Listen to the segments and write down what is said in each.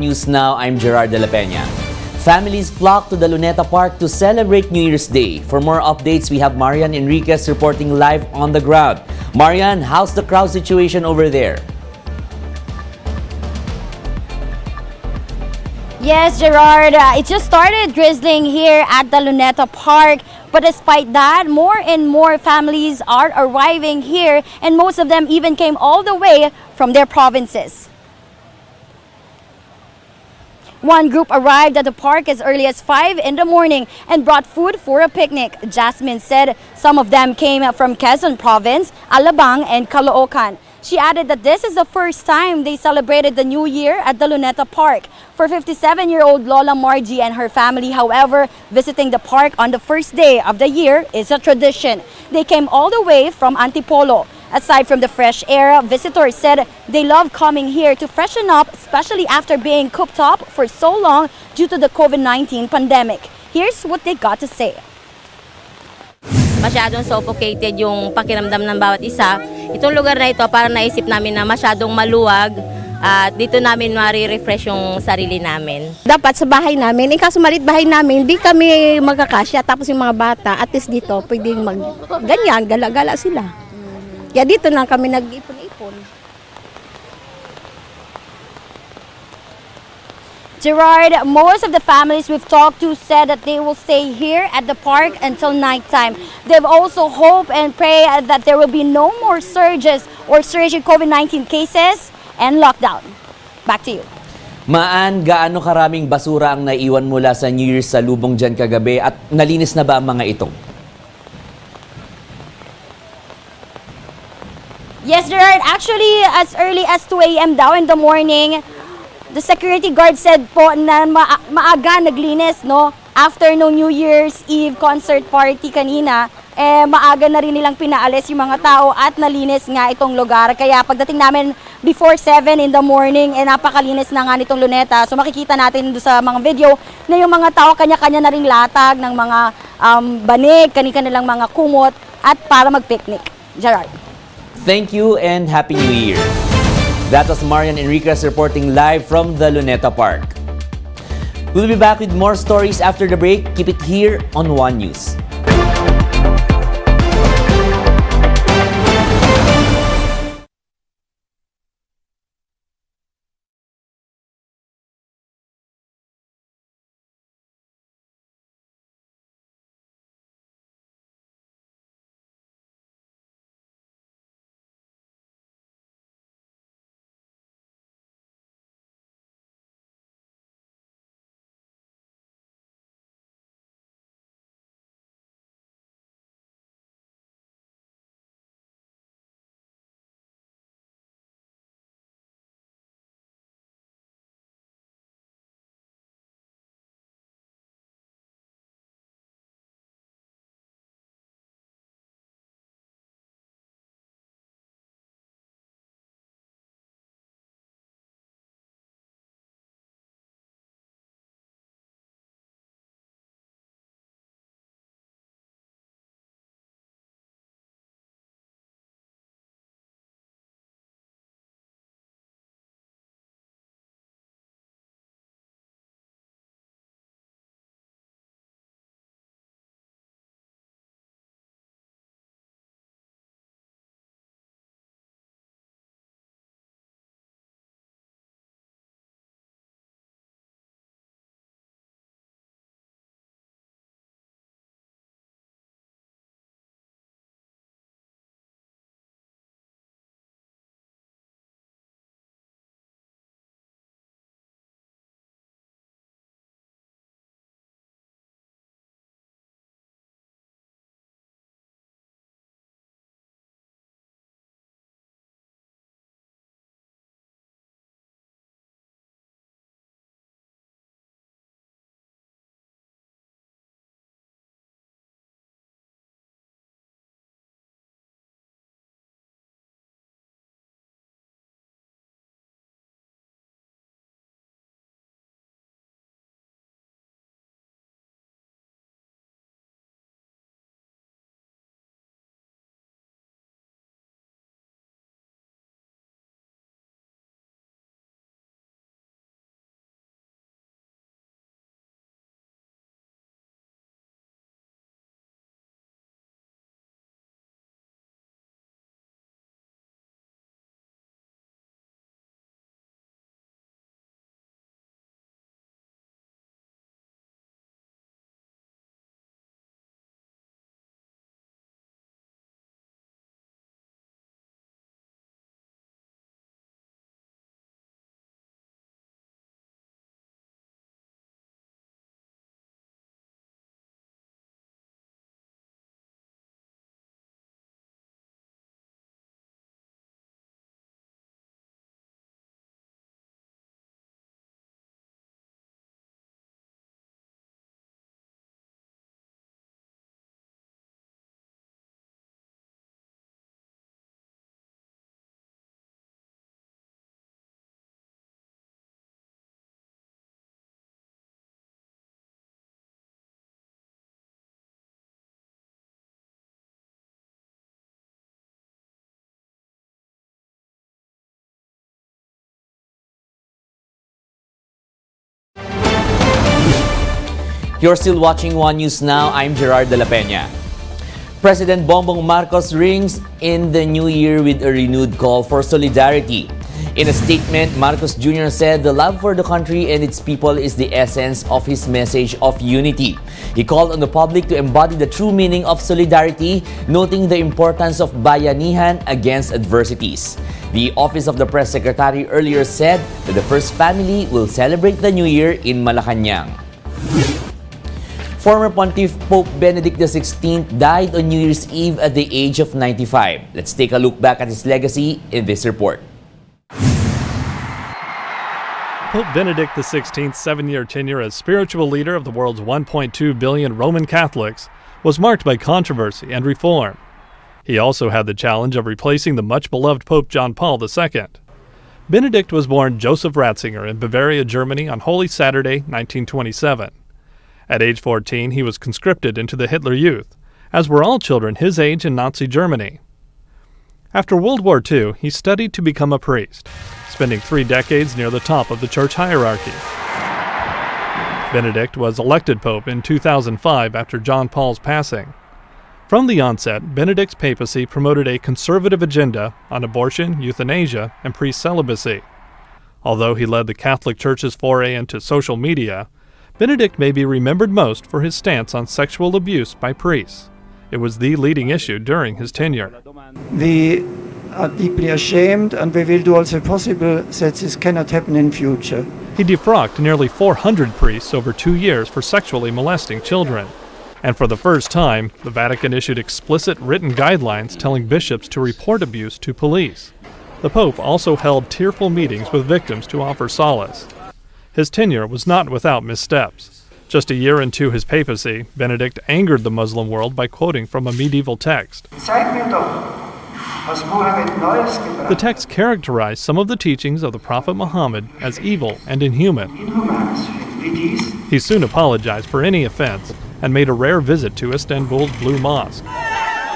News Now, I'm Gerard de la Peña. Families flock to the Luneta Park to celebrate New Year's Day. For more updates, we have Marian Enriquez reporting live on the ground. Marian, how's the crowd situation over there? Yes, Gerard, it just started drizzling here at the Luneta Park. But despite that, more and more families are arriving here, and most of them even came all the way from their provinces. One group arrived at the park as early as 5 in the morning and brought food for a picnic. Jasmine said some of them came from Quezon Province, Alabang, and Caloocan. She added that this is the first time they celebrated the New Year at the Luneta Park. For 57-year-old Lola Margie and her family, however, visiting the park on the first day of the year is a tradition. They came all the way from Antipolo. Aside from the fresh air, visitors said they love coming here to freshen up, especially after being cooped up for so long due to the COVID-19 pandemic. Here's what they got to say. Masyadong suffocated yung pakiramdam ng bawat isa. Itong lugar na ito, parang naisip namin na masyadong maluwag at dito namin ma-refresh yung sarili namin. Dapat sa bahay namin, kaso maliit bahay namin, di kami magkakasya. Tapos yung mga bata, at least dito, pwedeng ganyan, gala-gala sila. Kaya dito lang kami nag-ipon-ipon. Gerard, most of the families we've talked to said that they will stay here at the park until nighttime. They've also hope and pray that there will be no more surges or surge in COVID-19 cases and lockdown. Back to you. Maan, gaano karaming basura ang naiwan mula sa New Year's sa lubong dyan kagabi at nalinis na ba ang mga ito? Yes, Gerard. Actually, as early as 2 a.m. daw in the morning, the security guard said po na maaga naglinis, no? After no New Year's Eve concert party kanina, maaga na rin nilang pinaalis yung mga tao at nalinis nga itong lugar. Kaya pagdating namin before 7 in the morning, napakalinis na nga nitong Luneta. So makikita natin doon sa mga video na yung mga tao kanya-kanya na ring latag ng mga banig, kani-kanilang mga kumot at para mag-picnic. Gerard. Thank you and Happy New Year. That was Marian Enriquez reporting live from the Luneta Park. We'll be back with more stories after the break. Keep it here on One News. You're still watching One News Now. I'm Gerard de la Peña. President Bongbong Marcos rings in the new year with a renewed call for solidarity. In a statement, Marcos Jr. said the love for the country and its people is the essence of his message of unity. He called on the public to embody the true meaning of solidarity, noting the importance of bayanihan against adversities. The Office of the Press Secretary earlier said that the first family will celebrate the new year in Malacanang. Former Pontiff Pope Benedict XVI died on New Year's Eve at the age of 95. Let's take a look back at his legacy in this report. Pope Benedict XVI's 7-year tenure as spiritual leader of the world's 1.2 billion Roman Catholics was marked by controversy and reform. He also had the challenge of replacing the much-beloved Pope John Paul II. Benedict was born Joseph Ratzinger in Bavaria, Germany on Holy Saturday, 1927. At age 14, he was conscripted into the Hitler Youth, as were all children his age in Nazi Germany. After World War II, he studied to become a priest, spending 3 decades near the top of the church hierarchy. Benedict was elected pope in 2005 after John Paul's passing. From the onset, Benedict's papacy promoted a conservative agenda on abortion, euthanasia, and priest celibacy. Although he led the Catholic Church's foray into social media, Benedict may be remembered most for his stance on sexual abuse by priests. It was the leading issue during his tenure. We are deeply ashamed and we will do all the possible that this cannot happen in future. He defrocked nearly 400 priests over 2 years for sexually molesting children. And for the first time, the Vatican issued explicit written guidelines telling bishops to report abuse to police. The Pope also held tearful meetings with victims to offer solace. His tenure was not without missteps. Just a year into his papacy, Benedict angered the Muslim world by quoting from a medieval text. The text characterized some of the teachings of the Prophet Muhammad as evil and inhuman. He soon apologized for any offense and made a rare visit to Istanbul's Blue Mosque.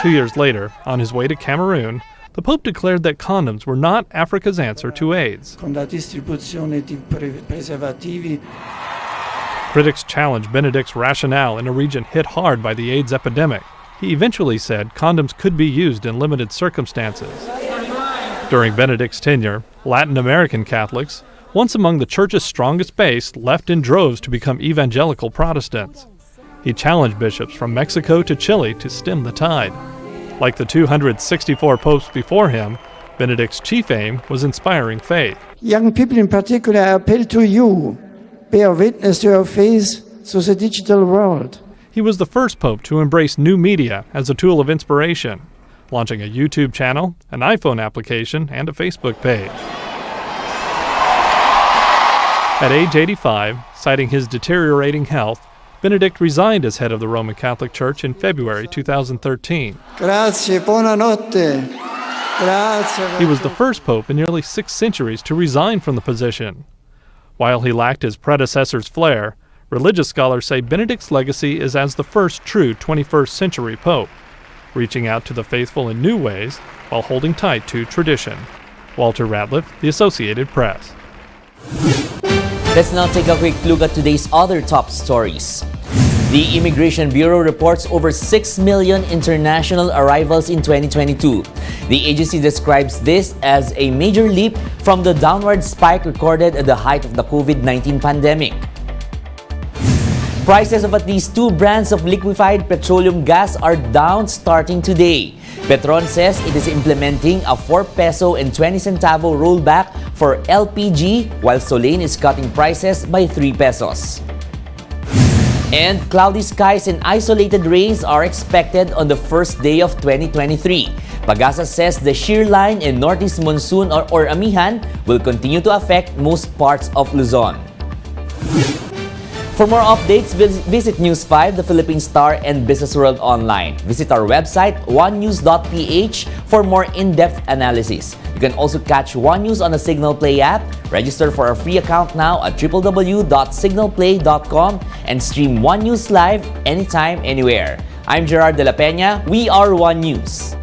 2 years later, on his way to Cameroon, the Pope declared that condoms were not Africa's answer to AIDS. Critics challenged Benedict's rationale in a region hit hard by the AIDS epidemic. He eventually said condoms could be used in limited circumstances. During Benedict's tenure, Latin American Catholics, once among the Church's strongest base, left in droves to become evangelical Protestants. He challenged bishops from Mexico to Chile to stem the tide. Like the 264 popes before him, Benedict's chief aim was inspiring faith. Young people in particular, I appeal to you. Bear witness to your faith through the digital world. He was the first pope to embrace new media as a tool of inspiration, launching a YouTube channel, an iPhone application, and a Facebook page. At age 85, citing his deteriorating health, Benedict resigned as head of the Roman Catholic Church in February 2013. Grazie, buonanotte. Grazie. He was the first pope in nearly 6 centuries to resign from the position. While he lacked his predecessor's flair, religious scholars say Benedict's legacy is as the first true 21st century pope, reaching out to the faithful in new ways while holding tight to tradition. Walter Ratliff, The Associated Press. Let's now take a quick look at today's other top stories. The Immigration Bureau reports over 6 million international arrivals in 2022. The agency describes this as a major leap from the downward spike recorded at the height of the COVID-19 pandemic. Prices of at least 2 brands of liquefied petroleum gas are down starting today. Petron says it is implementing a 4 peso and 20 centavo rollback for LPG, while Solane is cutting prices by 3 pesos. And cloudy skies and isolated rains are expected on the first day of 2023. Pagasa says the shear line and northeast monsoon or amihan will continue to affect most parts of Luzon. For more updates, visit News 5, the Philippine Star, and Business World Online. Visit our website, onenews.ph, for more in-depth analysis. You can also catch One News on the Signal Play app. Register for a free account now at www.signalplay.com and stream One News live anytime, anywhere. I'm Gerard de la Peña. We are One News.